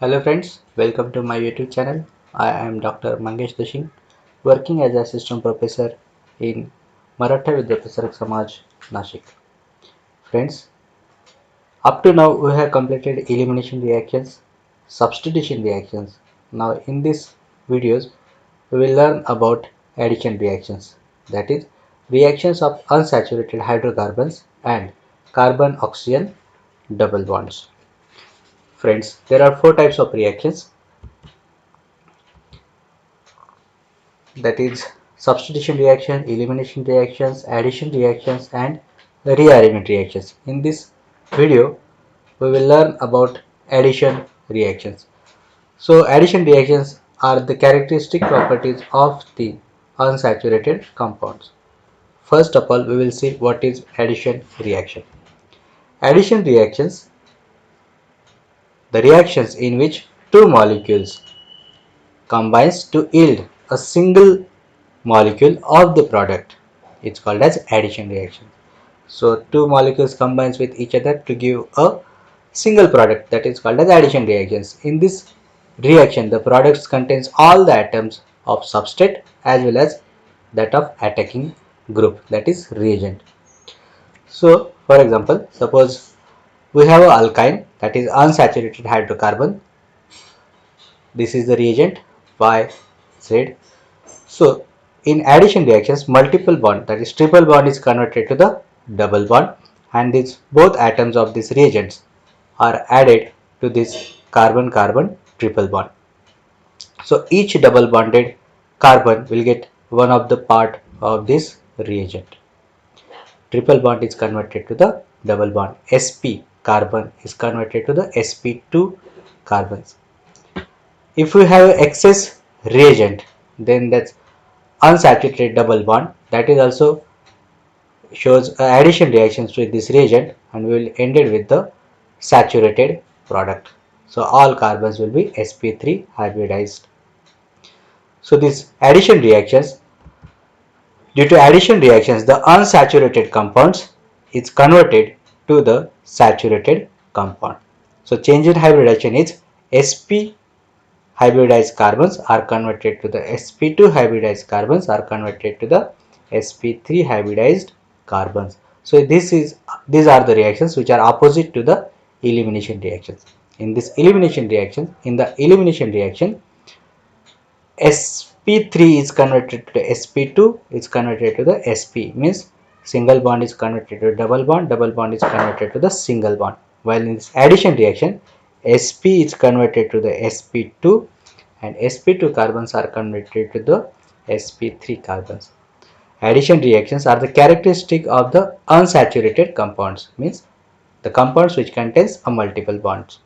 Hello friends, welcome to my YouTube channel. I am Dr. Mangesh Dashing, working as assistant professor in Maratha Vidyaprasarak Samaj, Nashik. Friends, up to now we have completed elimination reactions, substitution reactions. Now in these videos we will learn about addition reactions, that is reactions of unsaturated hydrocarbons and carbon-oxygen double bonds. Friends, there are four types of reactions, that is substitution reaction, elimination reactions, addition reactions and rearrangement reactions. In this video we will learn about addition reactions. So addition reactions are the characteristic properties of the unsaturated compounds. First of all we will see what is addition reaction. Addition reactions, the reactions in which two molecules combines to yield a single molecule of the product. It's called as addition reaction. So two molecules combines with each other to give a single product, that is called as addition reactions. In this reaction the products contains all the atoms of substrate as well as that of attacking group, that is reagent. So for example, suppose we have a alkyne, that is unsaturated hydrocarbon. This is the reagent YZ. So in addition reactions, multiple bond, that is triple bond, is converted to the double bond, and these both atoms of these reagents are added to this carbon-carbon triple bond. So each double bonded carbon will get one of the part of this reagent. Triple bond is converted to the double bond. sp carbon is converted to the sp2 carbons. If we have excess reagent, then that's unsaturated double bond, that is also shows addition reactions with this reagent, and we will end it with the saturated product. So all carbons will be sp3 hybridized. So these addition reactions, due to addition reactions the unsaturated compounds is converted to the saturated compound. So change in hybridization is sp hybridized carbons are converted to the sp2 hybridized carbons are converted to the sp3 hybridized carbons. So these are the reactions which are opposite to the elimination reactions. In this elimination reaction, sp3 is converted to the sp2 is converted to the sp, means single bond is converted to double bond is converted to the single bond. While in this addition reaction, sp is converted to the sp2 and sp2 carbons are converted to the sp3 carbons. Addition reactions are the characteristic of the unsaturated compounds, means the compounds which contains a multiple bonds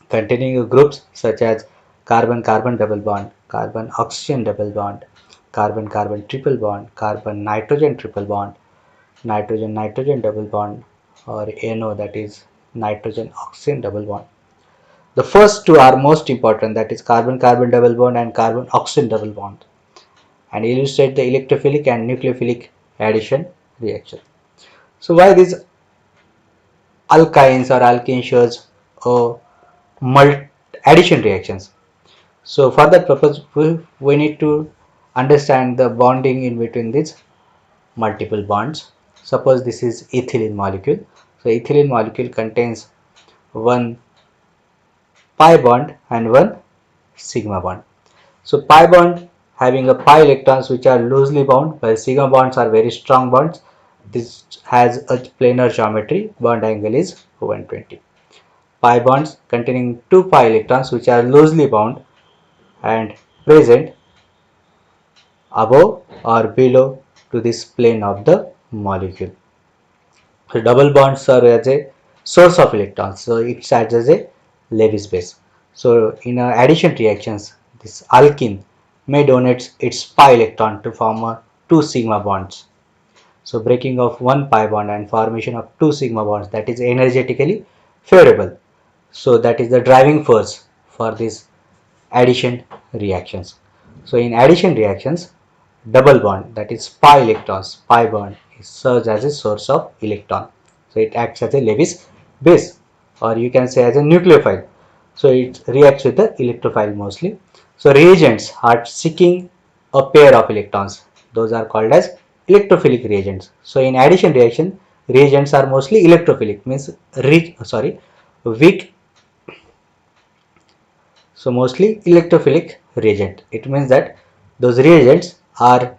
containing groups such as carbon-carbon double bond, carbon-oxygen double bond, carbon-carbon triple bond, carbon-nitrogen triple bond, nitrogen-nitrogen double bond, or NO, that is nitrogen-oxygen double bond. The first two are most important, that is carbon-carbon double bond and carbon-oxygen double bond, and illustrate the electrophilic and nucleophilic addition reaction. So why these alkynes or alkene shows addition reactions? So for that purpose we need to understand the bonding in between these multiple bonds. Suppose this is ethylene molecule. So ethylene molecule contains one pi bond and one sigma bond. So pi bond having a pi electrons which are loosely bound, while sigma bonds are very strong bonds. This has a planar geometry. Bond angle is 120. Pi bonds containing 2 pi electrons which are loosely bound and present above or below to this plane of the molecule. So double bonds serve as a source of electrons, so it acts as a Lewis base. So in addition reactions, this alkene may donate its pi electron to form a 2 sigma bonds. So breaking of one pi bond and formation of 2 sigma bonds, that is energetically favorable. So that is the driving force for these addition reactions. So in addition reactions, double bond, that is pi electrons, pi bond serves as a source of electron. So it acts as a Lewis base, or you can say as a nucleophile. So it reacts with the electrophile mostly. So reagents are seeking a pair of electrons. Those are called as electrophilic reagents. So in addition reaction, reagents are mostly electrophilic, means weak. So mostly electrophilic reagent. It means that those reagents are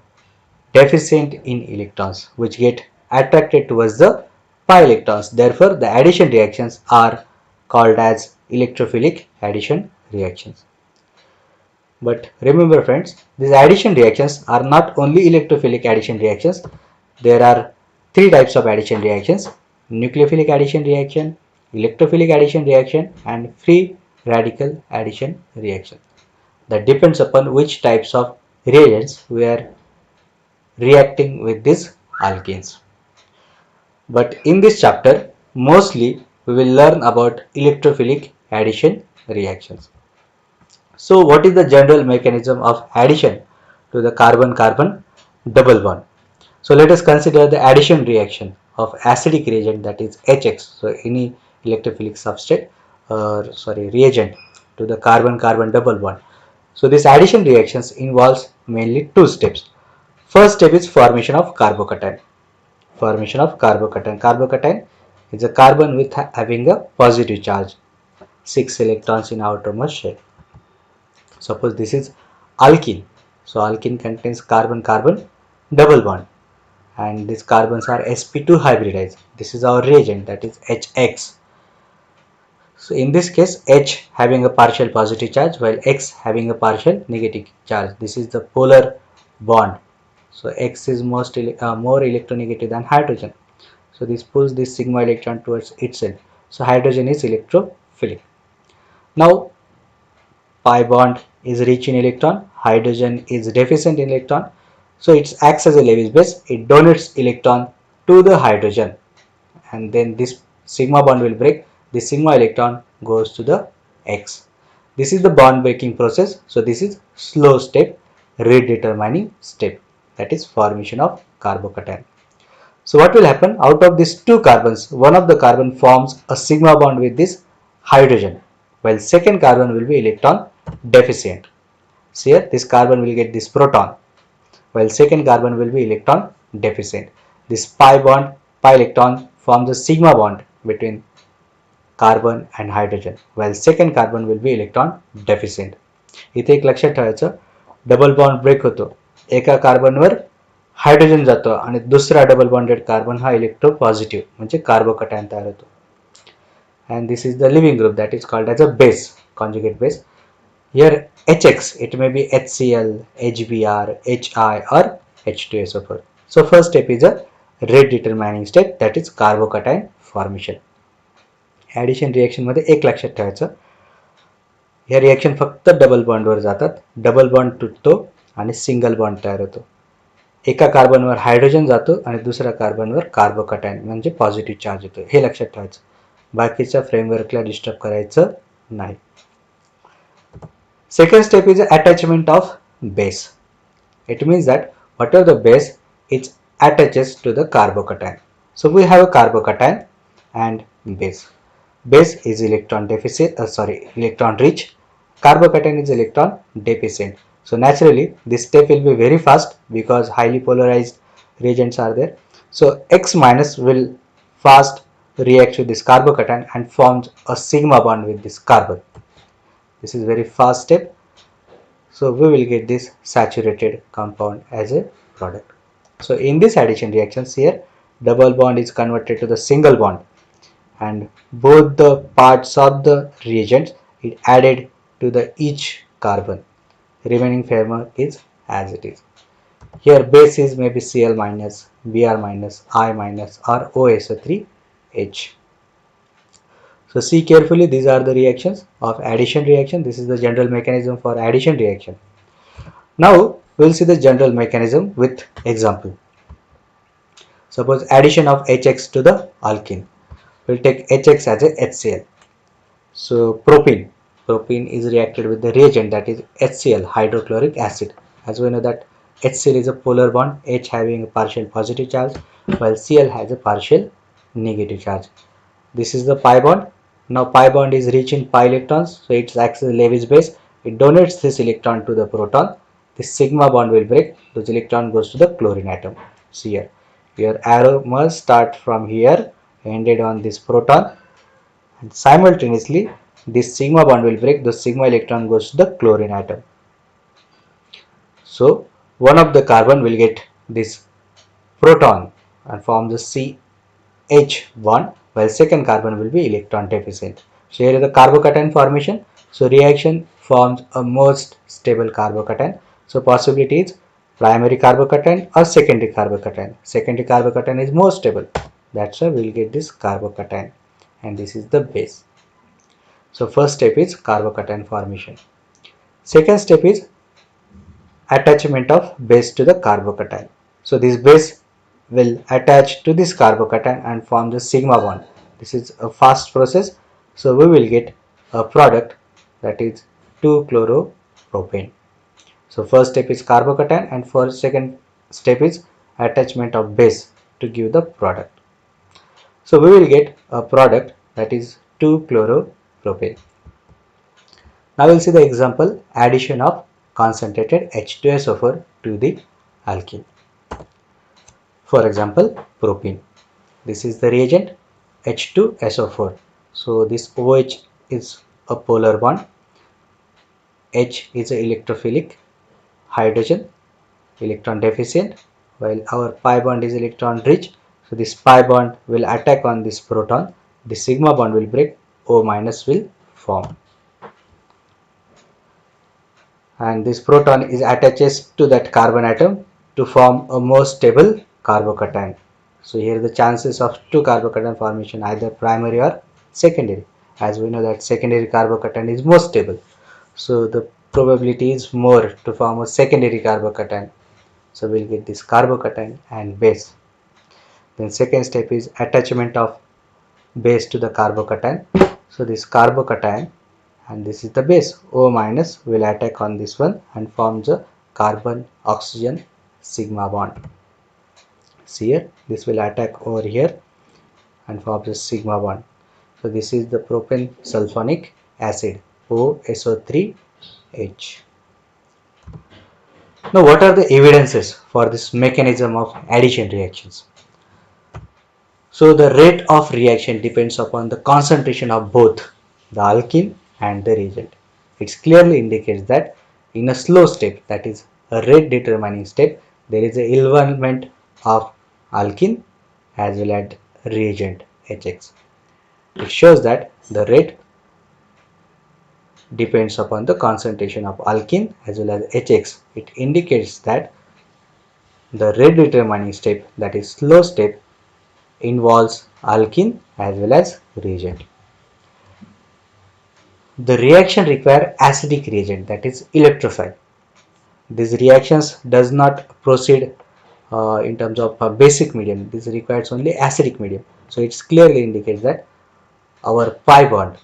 deficient in electrons, which get attracted towards the pi electrons. Therefore, the addition reactions are called as electrophilic addition reactions. But remember friends, these addition reactions are not only electrophilic addition reactions. There are three types of addition reactions: nucleophilic addition reaction, electrophilic addition reaction, and free radical addition reaction. That depends upon which types of reagents we are reacting with these alkenes. But in this chapter, mostly we will learn about electrophilic addition reactions. So what is the general mechanism of addition to the carbon-carbon double bond? So let us consider the addition reaction of acidic reagent, that is HX. So any electrophilic substrate reagent to the carbon-carbon double bond. So this addition reactions involves mainly two steps. First step is formation of carbocation. Formation of carbocation. Carbocation is a carbon with having a positive charge, 6 electrons in outermost shell. Suppose this is alkene. So alkene contains carbon-carbon double bond, and these carbons are sp2 hybridized. This is our reagent, that is HX. So in this case, H having a partial positive charge while X having a partial negative charge. This is the polar bond. So X is more electronegative than hydrogen. So this pulls this sigma electron towards itself. So hydrogen is electrophilic. Now pi bond is rich in electron, hydrogen is deficient in electron. So it acts as a Lewis base. It donates electron to the hydrogen, and then this sigma bond will break. The sigma electron goes to the X. This is the bond breaking process. So this is slow step, redetermining step, that is formation of carbocation. So what will happen? Out of these two carbons, one of the carbon forms a sigma bond with this hydrogen, while second carbon will be electron deficient. So here this carbon will get this proton, while second carbon will be electron deficient. This pi electron forms a sigma bond between carbon and hydrogen, while second carbon will be electron deficient. इथे एक लक्षात ठेवायचं, double bond break होतो, एका कार्बनवर hydrogen जातो आणि दुसरा double bonded carbon हा इलेक्ट्रो पॉझिटिव्ह म्हणजे कार्बोकॅटायन तयार होतो. And this is the leaving group, that is called as a base, conjugate base. Here HX, it may be HCl, HBr, HI or H2SO4. So first step is a rate determining step, that is carbocation formation. Addition रिएक्शनमध्ये एक लक्षात ठेवायचं, ह्या reaction फक्त double बॉन्डवर जातात. Double bond तुटतो आणि सिंगल बॉन्ड तयार होतो. एका कार्बनवर हायड्रोजन जातो आणि दुसऱ्या कार्बनवर कार्बोकॅटायन म्हणजे पॉझिटिव्ह चार्ज येतो. हे लक्षात ठेवायचं. बाकीच्या फ्रेमवर्कला डिस्टर्ब करायचं नाही. Second step is attachment of base. It means that whatever the base, it attaches to the carbocation. So we have a carbocation and base. Base is electron rich. Carbocation is electron deficient. So naturally this step will be very fast because highly polarized reagents are there. So X minus will fast react with this carbocation and forms a sigma bond with this carbon. This is very fast step. So we will get this saturated compound as a product. So in this addition reactions here, double bond is converted to the single bond, and both the parts of the reagents is added to the each carbon. Remaining framework is as it is. Here base is maybe Cl minus, Br minus, I minus or OSO3H. So see carefully, these are the reactions of addition reaction. This is the general mechanism for addition reaction. Now we will see the general mechanism with example. Suppose addition of HX to the alkene. We will take HX as a HCl. So propene is reacted with the reagent, that is HCl, hydrochloric acid. As we know that HCl is a polar bond, H having a partial positive charge while Cl has a partial negative charge. This is the pi bond. Now pi bond is rich in pi electrons, so it acts as Lewis base. It donates this electron to the proton. This sigma bond will break. This electron goes to the chlorine atom. See here, your arrow must start from here, ended on this proton, and simultaneously this sigma bond will break. The sigma electron goes to the chlorine atom. So one of the carbon will get this proton and form the CH bond, while second carbon will be electron deficient. So here is the carbocation formation. So reaction forms a most stable carbocation. So possibility is primary carbocation or secondary carbocation. Secondary carbocation is more stable. That's why we'll get this carbocation, and this is the base. So first step is carbocation formation. Second step is attachment of base to the carbocation. So this base will attach to this carbocation and form the sigma bond. This is a fast process. So we will get a product, that is 2-chloropropane. So first step is carbocation, and for second step is attachment of base to give the product. So we will get a product, that is 2-chloropropane. Now we'll see the example addition of concentrated H2SO4 to the alkene. For example, propene. This is the reagent H2SO4. So this OH is a polar bond, H is an electrophilic hydrogen, electron deficient, while our pi bond is electron rich. So this pi bond will attack on this proton, the sigma bond will break, O minus will form, and this proton is attaches to that carbon atom to form a more stable carbocation. So here the chances of two carbocation formation, either primary or secondary. As we know that secondary carbocation is more stable, so the probability is more to form a secondary carbocation. So we'll get this carbocation and base. Then second step is attachment of base to the carbocation. So this carbocation and this is the base, O minus will attack on this one and forms a carbon oxygen sigma bond. See here, this will attack over here and forms a sigma bond. So this is the propane sulfonic acid, OSO3H. Now what are the evidences for this mechanism of addition reactions? So the rate of reaction depends upon the concentration of both the alkene and the reagent. It clearly indicates that in a slow step, that is a rate determining step, there is a involvement of alkene as well as reagent HX. It shows that the rate depends upon the concentration of alkene as well as HX. It indicates that the rate determining step, that is slow step, involves alkene as well as reagent. The reaction require acidic reagent, that is electrophile. These reactions does not proceed in terms of a basic medium. This requires only acidic medium. So it clearly indicates that our pi bond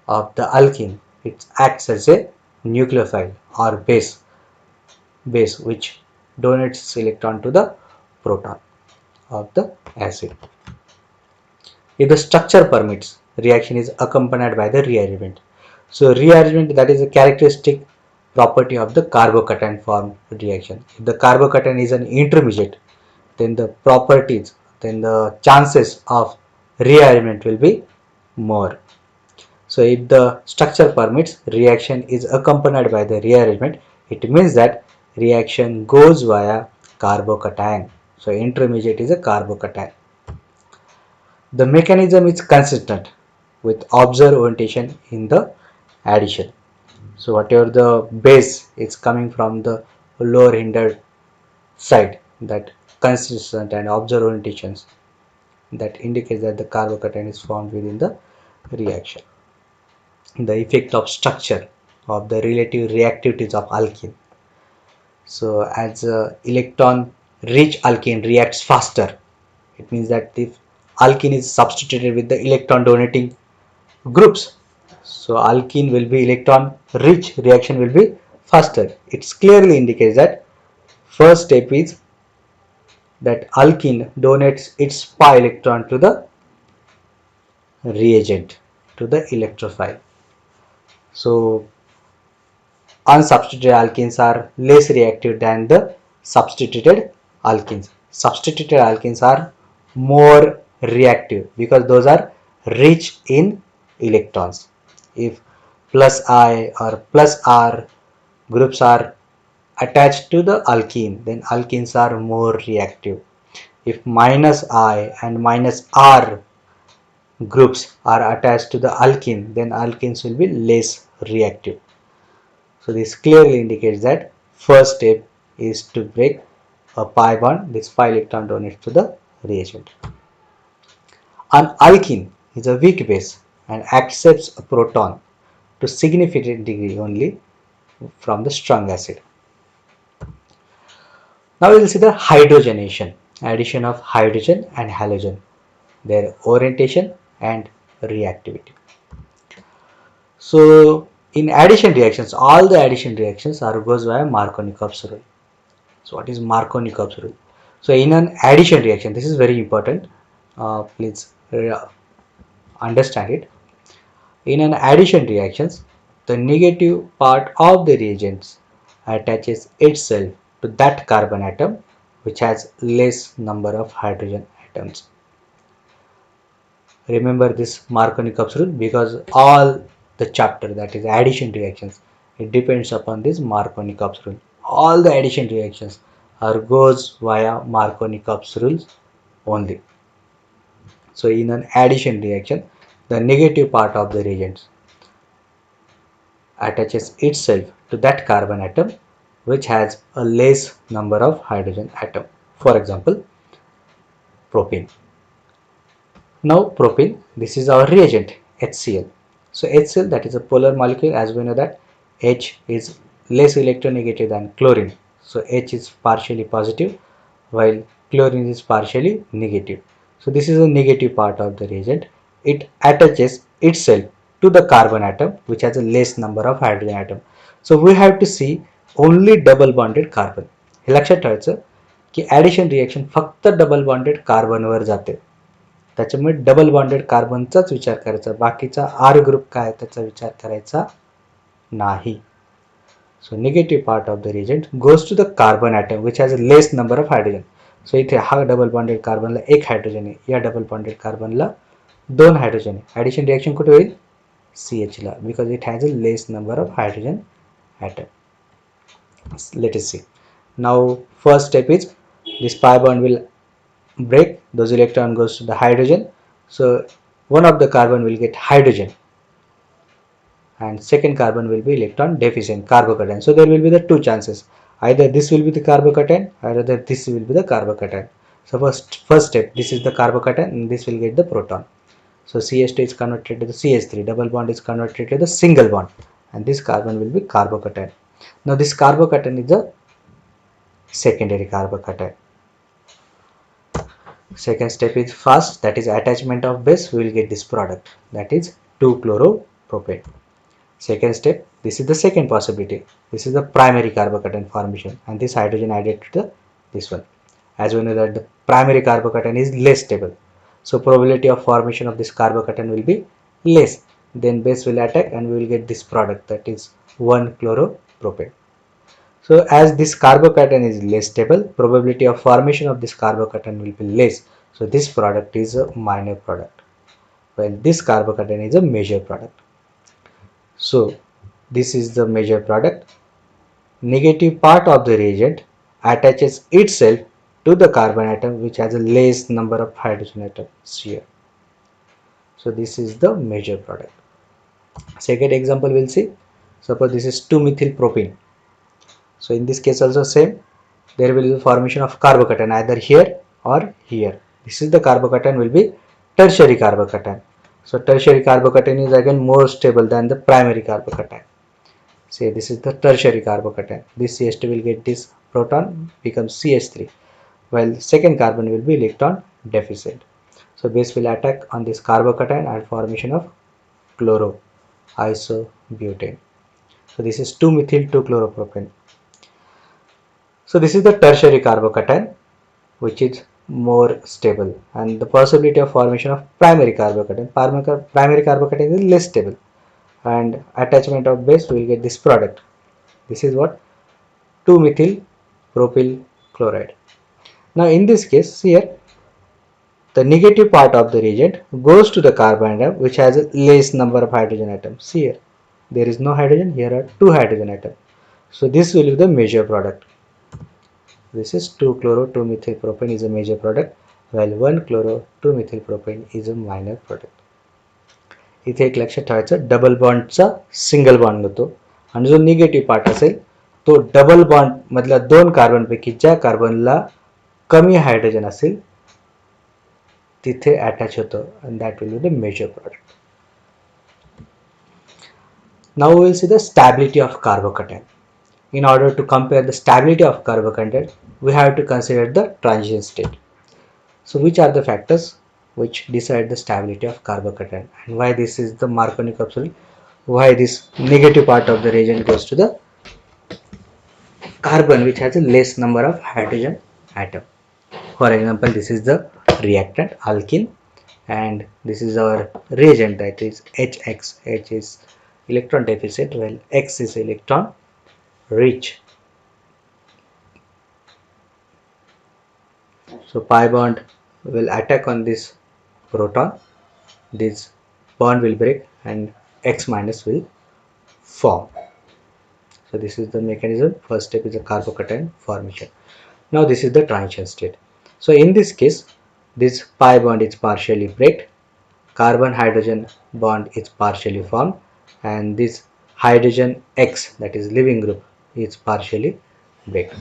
of the alkene, it acts as a nucleophile or base which donates electron to the proton of the acid. If the structure permits, reaction is accompanied by the rearrangement. So rearrangement, that is a characteristic property of the carbocation form reaction. If the carbocation is an intermediate, then the properties, then the chances of rearrangement will be more. So if the structure permits, reaction is accompanied by the rearrangement, it means that reaction goes via carbocation. So intermediate is a carbocation. The mechanism is consistent with observed orientation in the addition. So whatever the base is coming from the lower hindered side, that consistent and observed orientations, that indicates that the carbocation is formed within the reaction. The effect of structure of the relative reactivities of alkene. So as electron rich alkene reacts faster, it means that if alkene is substituted with the electron donating groups, so alkene will be electron rich, reaction will be faster. It clearly indicates that first step is that alkene donates its pi electron to the reagent. to the electrophile. So unsubstituted alkenes are less reactive than the substituted alkenes. Substituted alkenes are more reactive because those are rich in electrons. If plus I or plus R groups are attached to the alkene, then alkenes are more reactive. If minus I and minus R groups are attached to the alkene, then alkenes will be less reactive. So this clearly indicates that first step is to break a pi bond. This pi electron donates to the reagent. An alkene is a weak base and accepts a proton to significant degree only from the strong acid. Now we will see the hydrogenation, addition of hydrogen and halogen, their orientation and reactivity. So in addition reactions, all the addition reactions are goes via Markovnikov's rule. So what is Markovnikov's rule? So in an addition reaction, this is very important. Please understand it. In an addition reactions, the negative part of the reagents attaches itself to that carbon atom which has less number of hydrogen atoms. Remember this Markovnikov's rule because all the chapter, that is addition reactions, it depends upon this Markovnikov's rule. All the addition reactions are goes via Markovnikov's rules only. So in an addition reaction, the negative part of the reagents attaches itself to that carbon atom which has a less number of hydrogen atom. For example, propane. Now propane, this is our reagent HCl. So HCl, that is a polar molecule, as we know that H is less electronegative than chlorine. So H is partially positive while chlorine is partially negative. So this is a negative part of the reagent. It attaches itself to the carbon atom which has a less number of hydrogen atom. So we have to see only double bonded carbon. हे लक्षात ठेवायचं की addition reaction फक्त double bonded कार्बनवर जाते. त्याच्यामुळे double bonded कार्बनचाच विचार करायचा, बाकीचा are group काय त्याचा विचार करायचा नाही. So negative part of the reagent goes to the carbon atom which has a less number of hydrogen. So इथे हा डबल बॉन्डेड कार्बनला एक हायड्रोजन आहे, या डबल बॉन्डेड कार्बनला दोन हायड्रोजन आहे. ॲडिशन रिएक्शन कुठे होईल? CH La, because it has a less number of hydrogen atom. Let us see. Now first step is this pi bond will break, those electron goes to the hydrogen. So one of the carbon will get hydrogen and second carbon will be electron deficient, carbocation. So there will be the two chances, either this will be the carbocation or either this will be the carbocation. So first step, this is the carbocation and this will get the proton. So CH2 is converted to the CH3, double bond is converted to the single bond and this carbon will be carbocation. Now this carbocation is the secondary carbocation. Second step is fast, that is attachment of base, we will get this product, that is 2-chloropropane. Second step, this is the second possibility, this is the primary carbocation formation and this hydrogen added to this one. As we know that the primary carbocation is less stable, so probability of formation of this carbocation will be less, then base will attack and we will get this product, that is 1-chloropropane. So as this carbocation is less stable, probability of formation of this carbocation will be less, so this product is a minor product while this carbocation is a major product. So this is the major product. Negative part of the reagent attaches itself to the carbon atom which has a less number of hydrogen atoms here. So this is the major product. Second example we'll see. Suppose this is 2-methylpropene. So in this case also same, there will be formation of carbocation either here or here. This is the carbocation will be tertiary carbocation. So tertiary carbocation is again more stable than the primary carbocation. Say this is the tertiary carbocation. This CH2 will get this proton, becomes CH3, while second carbon will be electron deficient. So base will attack on this carbocation and formation of chloroisobutane. So this is 2-methyl-2-chloropropane. So this is the tertiary carbocation which is more stable, and the possibility of formation of primary carbocation. Primary carbocation is less stable, and attachment of base we will get this product. This is what 2-methyl propyl chloride. Now in this case here, the negative part of the reagent goes to the carbon atom which has a less number of hydrogen atoms. See here, there is no hydrogen, here are 2 hydrogen atoms. So this will be the major product. This is 2-chloro-2-methyl-propane is a major product, while 1-chloro-2-methyl-propane is a minor product. इथे एक लक्षात ठेवायचं, double बॉन्डचा single bond होतो, आणि जो negative part असेल तो double bond मधल्या 2 कार्बन पैकी ज्या कार्बनला कमी हायड्रोजन असेल तिथे अटॅच होतो, and that will be the major product. Now we will see the stability of carbocation. In order to compare the stability of carbocation, we have to consider the transition state. So which are the factors which decide the stability of carbocation, and why this is the Marconi capsule, why this negative part of the reagent goes to the carbon which has a less number of hydrogen atom. For example, this is the reactant alkene, and this is our reagent, that is HX. H is electron deficit while X is electron rich. So pi bond will attack on this proton, this bond will break and X minus will form. So this is the mechanism. First step is the carbocation formation. Now this is the transition state. So in this case, this pi bond is partially break, carbon hydrogen bond is partially formed, and this hydrogen X, that is leaving group, is partially break.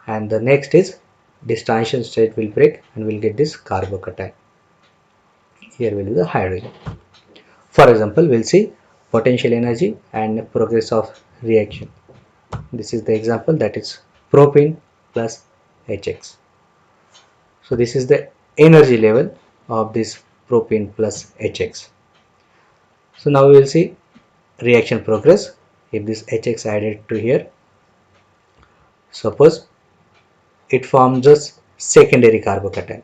And the next is this transition state will break and we'll get this carbocation. Here will be the hydrogen. For example, we'll see potential energy and progress of reaction. This is the example, that is propane plus HX. So this is the energy level of this propane plus HX. So now we will see reaction progress. If this HX added to here, suppose it forms a secondary carbocation.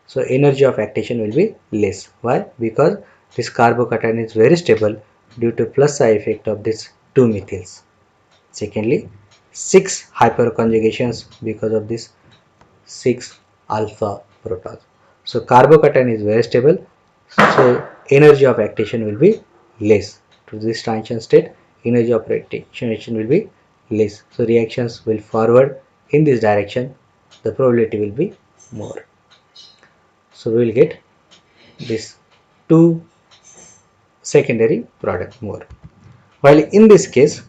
So energy of activation will be less. Why? Because this carbocation is very stable due to plus side effect of this 2 methyls. Secondly, 6 hyperconjugations because of this 6 alpha protons. So carbocation is very stable, so energy of activation will be less. To this transition state, energy of activation will be less. So reactions will forward in this direction, the probability will be more. So we will get this 2 secondary product more. While in this case,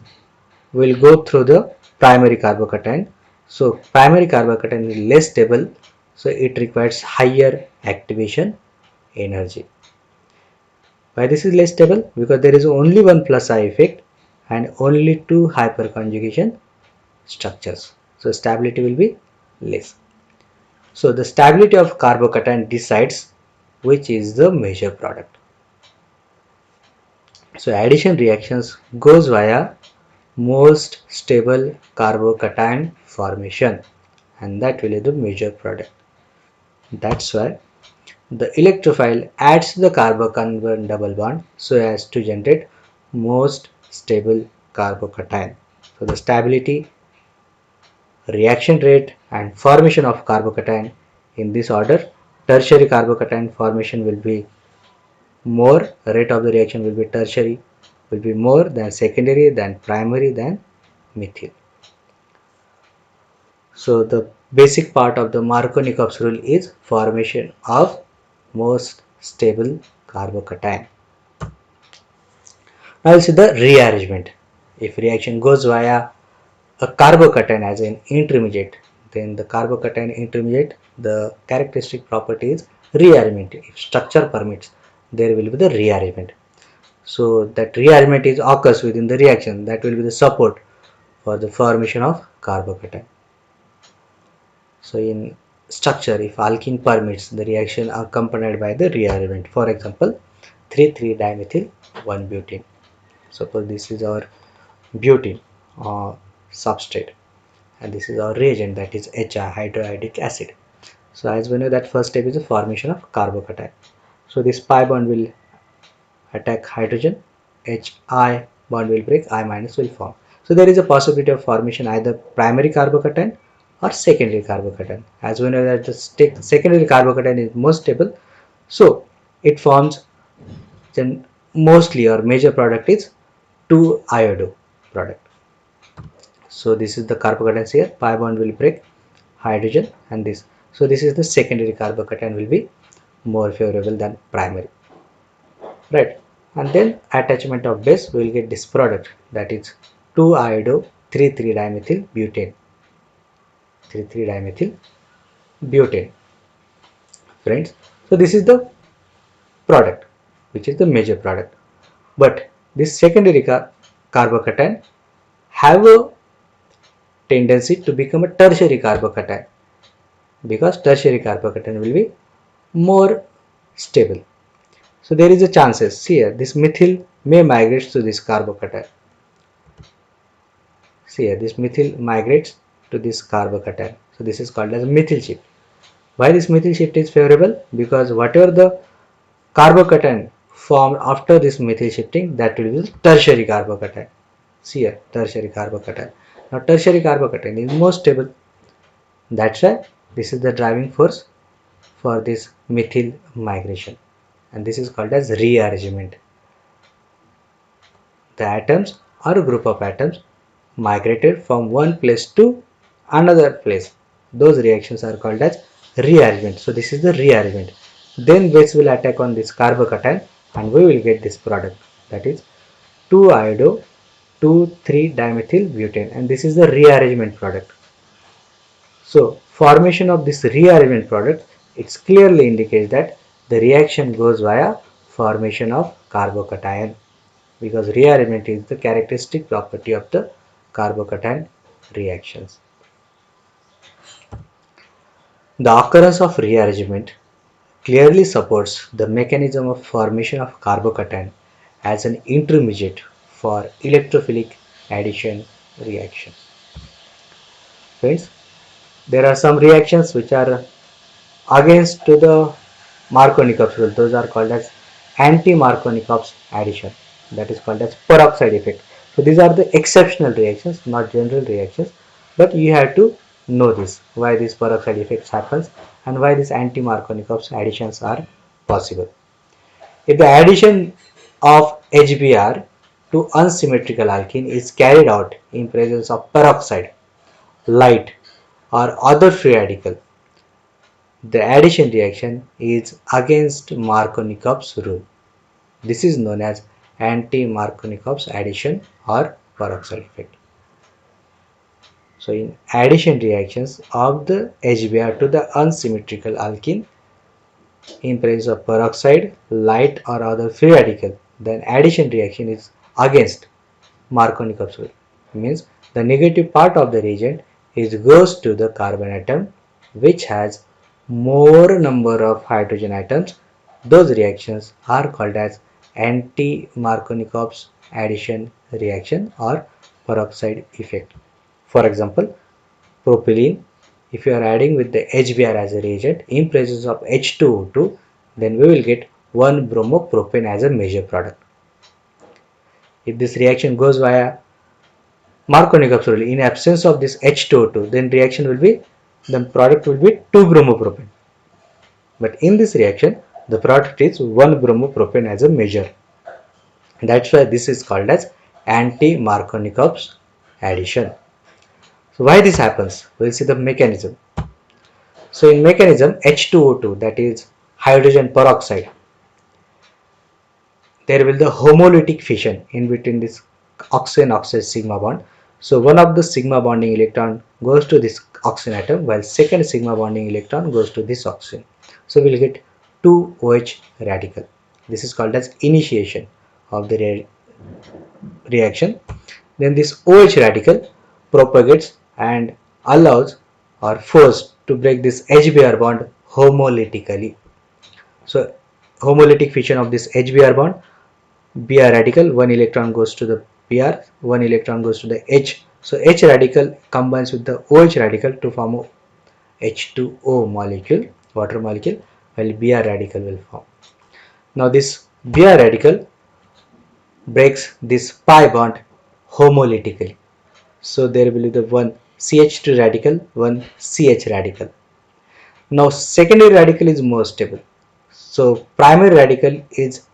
we will go through the primary carbocation. So primary carbocation is less stable, so it requires higher activation energy. Why this is less stable? Because there is only one plus I effect and only 2 hyperconjugation structures. So stability will be less. So the stability of carbocation decides which is the major product. So addition reactions goes via most stable carbocation formation, and that will be the major product. That's why the electrophile adds the carbon double bond so as to generate most stable carbocation. So the stability, reaction rate and formation of carbocation in this order. Tertiary carbocation formation will be more, rate of the reaction will be tertiary, will be more than secondary, than primary, than methyl. So the basic part of the Markovnikov rule is formation of most stable carbocation. Now we'll see the rearrangement. If reaction goes via a carbocation as an intermediate, then the carbocation intermediate, the characteristic property is rearrangement. If structure permits, there will be the rearrangement. So that rearrangement is occurs within the reaction, that will be the support for the formation of carbocation. So in structure, if alkene permits, the reaction accompanied by the rearrangement. For example, 3,3-dimethyl 1-butene. Suppose this is our butene substrate, and this is our reagent, that is HI, hydroiodic acid. So as we know that first step is the formation of carbocation. So this pi bond will attack hydrogen, Hi bond will break, I minus will form. So there is a possibility of formation either primary carbocation or secondary carbocation. As we know that the secondary carbocation is most stable, so it forms then mostly or major product is 2-iodo product. So this is the carbocation here, pi bond will break hydrogen and this. So this is the secondary carbocation will be more favorable than primary, right? And then attachment of base we will get this product, that is 2-iodo 3,3-dimethyl butane, 3,3-dimethyl butane, friends. So this is the product which is the major product, but this secondary carbocation have a tendency to become a tertiary carbocation, because tertiary carbocation will be more stable. So there is a chances here this methyl may migrate to this carbocation. See here, this methyl migrates to this carbocation. So this is called as methyl shift. Why this methyl shift is favorable? Because whatever the carbocation formed after this methyl shifting, that will be tertiary carbocation. See here, tertiary carbocation. Now tertiary carbocation is more stable. That's why this is the driving force for this methyl migration, and this is called as rearrangement. The atoms or a group of atoms migrated from one place to another place. Those reactions are called as rearrangement. So this is the rearrangement. Then base will attack on this carbocation and we will get this product, that is 2-iodo 2,3-dimethyl butane, and this is the rearrangement product. So formation of this rearrangement product, it clearly indicates that the reaction goes via formation of carbocation, because rearrangement is the characteristic property of the carbocation reactions. The occurrence of rearrangement clearly supports the mechanism of formation of carbocation as an intermediate for electrophilic addition reaction. Friends, there are some reactions which are against to the Markovnikov's rule. Those are called as anti-Markovnikov's addition. That is called as peroxide effect. So these are the exceptional reactions, not general reactions. But you have to know this, why this peroxide effects happens and why these anti-Markovnikov's additions are possible. If the addition of HBr to unsymmetrical alkene is carried out in presence of peroxide, light or other free radical, the addition reaction is against Markovnikov's rule. This is known as anti-Markovnikov's addition or peroxide effect. So in addition reactions of the HBr to the unsymmetrical alkene in presence of peroxide, light or other free radical, then addition reaction is against Markovnikov's rule. Means the negative part of the reagent is goes to the carbon atom which has more number of hydrogen atoms. Those reactions are called as anti-Markovnikov's addition reaction or peroxide effect. For example, propylene, if you are adding with the HBr as a reagent in presence of H2O2, then we will get 1-bromopropane as a major product. If this reaction goes via Markovnikov's rule, in absence of this H2O2, then reaction will be, the product will be 2-bromopropane. But in this reaction, the product is 1-bromopropane as a major. That's why this is called as anti-Markovnikov's addition. So why this happens? We'll see the mechanism. So in mechanism, H2O2, that is hydrogen peroxide, there will be the homolytic fission in between this oxygen-oxygen sigma bond. So one of the sigma bonding electron goes to this oxygen atom, while second sigma bonding electron goes to this oxygen. So we will get 2 OH radical. This is called as initiation of the reaction. Then this OH radical propagates and allows or forced to break this HBr bond homolytically. So homolytic fission of this HBr bond, Br radical, one electron goes to the Br, one electron goes to the H. So H radical combines with the OH radical to form H2O molecule, water molecule, while Br radical will form. Now this Br radical breaks this pi bond homolytically. So there will be the one CH2 radical, one CH radical. Now secondary radical is more stable. So primary radical is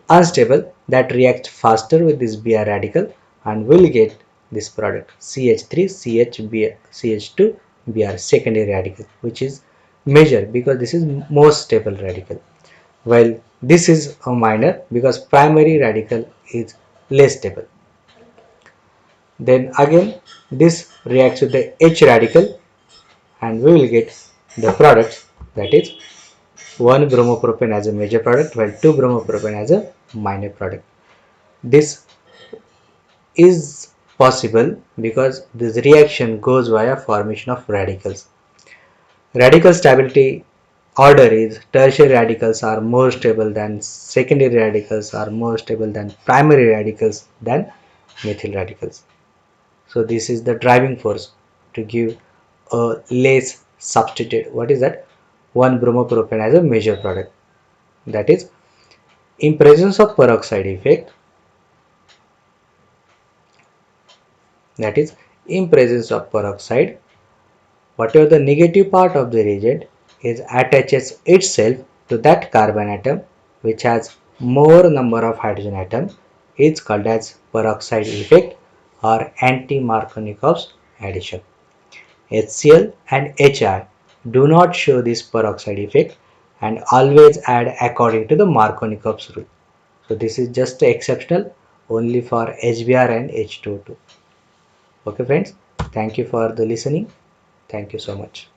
unstable, that reacts faster with this Br radical and will get this product CH3 CH2 Br secondary radical, which is major because this is most stable radical, while this is a minor because primary radical is less stable. Then again this reacts with the H radical and we will get the product, that is 1 bromopropane as a major product while 2 bromopropane as a minor product. This is possible because this reaction goes via formation of radicals. Radical stability order is tertiary radicals are more stable than secondary radicals, are more stable than primary radicals than methyl radicals. So this is the driving force to give a less substitute. What is that? 1 bromopropane as a major product. That is, in presence of peroxide effect, that is, in presence of peroxide, whatever the negative part of the reagent is attaches itself to that carbon atom which has more number of hydrogen atom is called as peroxide effect or anti-Markovnikov's addition. HCl and HI do not show this peroxide effect and always add according to the Markovnikov's rule. So this is just exceptional only for HBr and H2O2. Okay friends, thank you for the listening. Thank you so much.